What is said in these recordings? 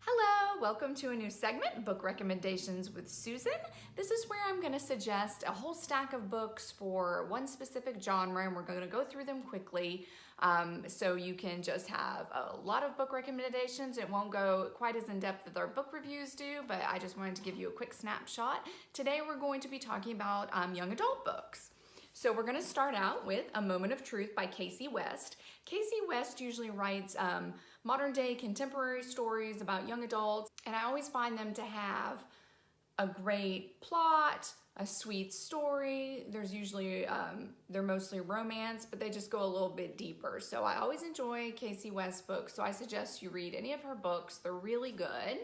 Hello, welcome to a new segment, Book Recommendations with Susan. This is where I'm going to suggest a whole stack of books for one specific genre, and we're going to go through them quickly so you can just have a lot of book recommendations. It won't go quite as in-depth as our book reviews do, but I just wanted to give you a quick snapshot. Today we're going to be talking about young adult books. So we're going to start out with A Moment of Truth by Casey West. Casey West usually writes modern day contemporary stories about young adults, and I always find them to have a great plot, a sweet story. There's usually, they're mostly romance, but they just go a little bit deeper. So I always enjoy Casey West books, so I suggest you read any of her books. They're really good.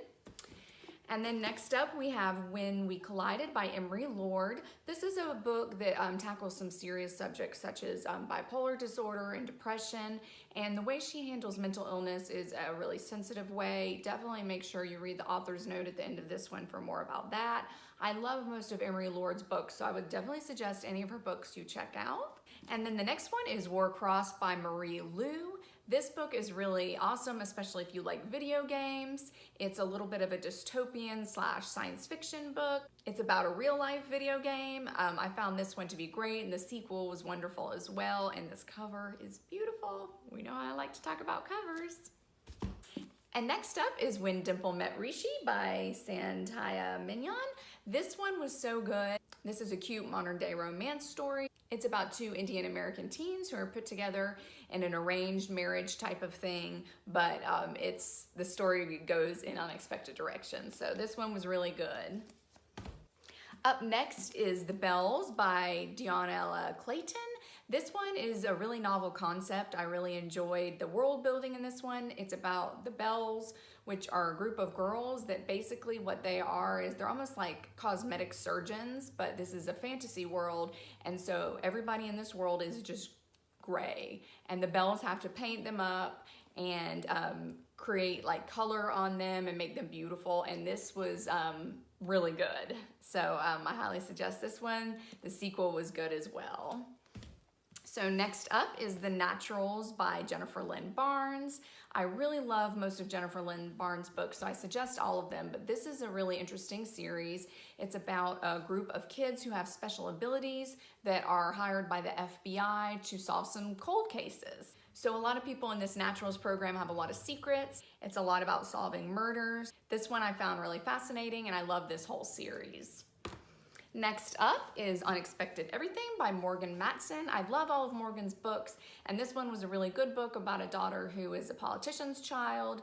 And then next up we have When We Collided by Emery Lord. This is a book that tackles some serious subjects such as bipolar disorder and depression, and the way she handles mental illness is a really sensitive way. Definitely make sure you read the author's note at the end of this one for more about that. I love most of Emery Lord's books, so I would definitely suggest any of her books you check out. And then the next one is Warcross by Marie Lu. This book is really awesome, especially if you like video games. It's a little bit of a dystopian / science fiction book. It's about a real life video game. I found this one to be great, and the sequel was wonderful as well, and this cover is beautiful. We know I like to talk about covers. And next up is When Dimple Met Rishi by Santaya Mignon. This one was so good. This is a cute modern day romance story. It's about two Indian American teens who are put together in an arranged marriage type of thing, but the story goes in unexpected directions. So this one was really good. Up next is The Bells by Dionella Clayton. This one is a really novel concept. I really enjoyed the world building in this one. It's about the Bells, which are a group of girls that basically what they are is they're almost like cosmetic surgeons, but this is a fantasy world, and so everybody in this world is just gray, and the Bells have to paint them up and create like color on them and make them beautiful, and this was really good. So I highly suggest this one. The sequel was good as well. So next up is The Naturals by Jennifer Lynn Barnes. I really love most of Jennifer Lynn Barnes' books, so I suggest all of them, but this is a really interesting series. It's about a group of kids who have special abilities that are hired by the FBI to solve some cold cases. So a lot of people in this Naturals program have a lot of secrets. It's a lot about solving murders. This one I found really fascinating, and I love this whole series. Next up is Unexpected Everything by Morgan Matson. I love all of Morgan's books, and this one was a really good book about a daughter who is a politician's child.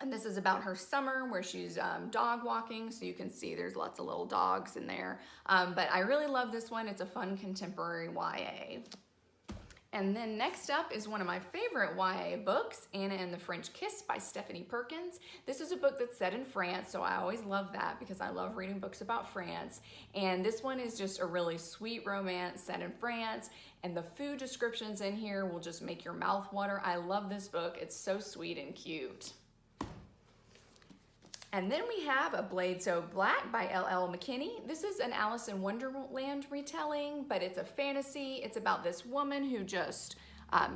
And this is about her summer where she's dog walking, so you can see there's lots of little dogs in there. But I really love this one. It's a fun contemporary YA. And then next up is one of my favorite YA books, Anna and the French Kiss by Stephanie Perkins. This is a book that's set in France, so I always love that because I love reading books about France. And this one is just a really sweet romance set in France, and the food descriptions in here will just make your mouth water. I love this book. It's so sweet and cute. And then we have A Blade So Black by L.L. McKinney. This is an Alice in Wonderland retelling, but it's a fantasy. It's about this woman who just,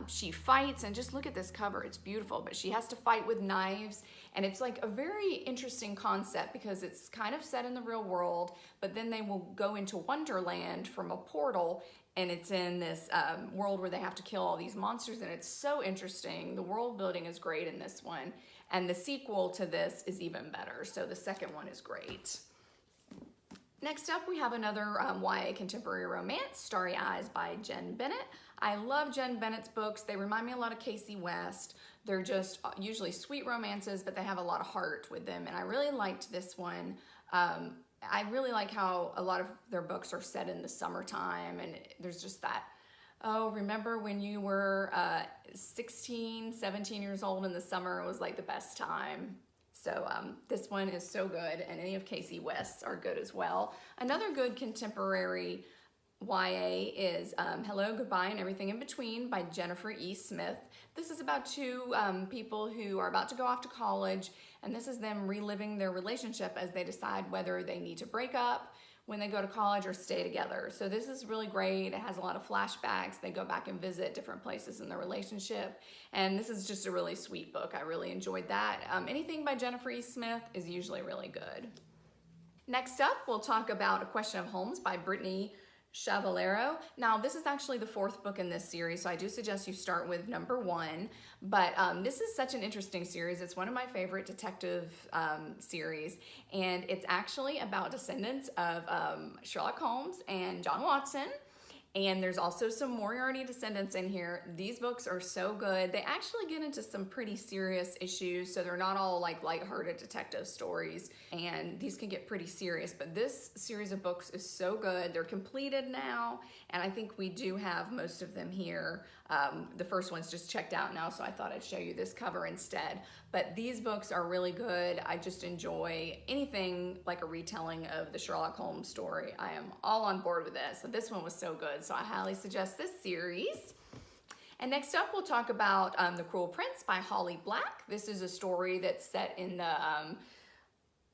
she fights, and just look at this cover, it's beautiful, but she has to fight with knives, and it's like a very interesting concept because it's kind of set in the real world, but then they will go into Wonderland from a portal, and it's in this world where they have to kill all these monsters, and it's so interesting. The world building is great in this one. And the sequel to this is even better, so the second one is great. Next up, we have another YA contemporary romance, Starry Eyes by Jen Bennett. I love Jen Bennett's books. They remind me a lot of Casey West. They're just usually sweet romances, but they have a lot of heart with them, and I really liked this one. I really like how a lot of their books are set in the summertime, and there's just that, oh, remember when you were 16, 17 years old in the summer? It was like the best time. So this one is so good, and any of Casey West's are good as well. Another good contemporary YA is Hello, Goodbye, and Everything in Between by Jennifer E. Smith. This is about two people who are about to go off to college, and this is them reliving their relationship as they decide whether they need to break up, when they go to college or stay together. So this is really great. It has a lot of flashbacks. They go back and visit different places in their relationship. And this is just a really sweet book. I really enjoyed that. Anything by Jennifer E. Smith is usually really good. Next up, we'll talk about A Question of Holmes by Brittany Chavallero. Now, this is actually the 4th book in this series, so I do suggest you start with number 1. But this is such an interesting series. It's one of my favorite detective series, and it's actually about descendants of Sherlock Holmes and John Watson. And there's also some Moriarty descendants in here. These books are so good. They actually get into some pretty serious issues, so they're not all like lighthearted detective stories. And these can get pretty serious, but this series of books is so good. They're completed now, and I think we do have most of them here. The first one's just checked out now, so I thought I'd show you this cover instead. But these books are really good. I just enjoy anything like a retelling of the Sherlock Holmes story. I am all on board with this. So this one was so good, so I highly suggest this series. And next up, we'll talk about The Cruel Prince by Holly Black. This is a story that's set in the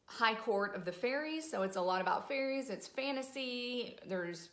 High Court of the Fairies, so it's a lot about fairies. It's fantasy. There's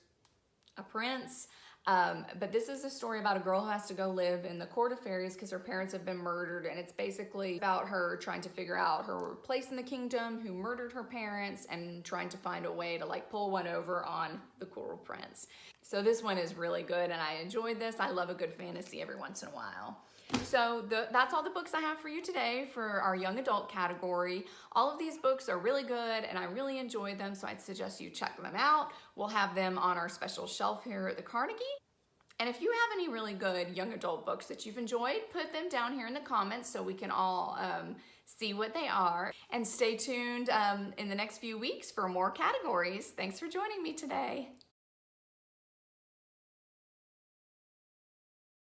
a prince. But this is a story about a girl who has to go live in the court of fairies because her parents have been murdered, and it's basically about her trying to figure out her place in the kingdom, who murdered her parents, and trying to find a way to like pull one over on the cruel prince. So this one is really good, and I enjoyed this. I love a good fantasy every once in a while. So that's all the books I have for you today for our young adult category. All of these books are really good, and I really enjoyed them, so I'd suggest you check them out. We'll have them on our special shelf here at the Carnegie. And if you have any really good young adult books that you've enjoyed, put them down here in the comments so we can all see what they are. And stay tuned in the next few weeks for more categories. Thanks for joining me today.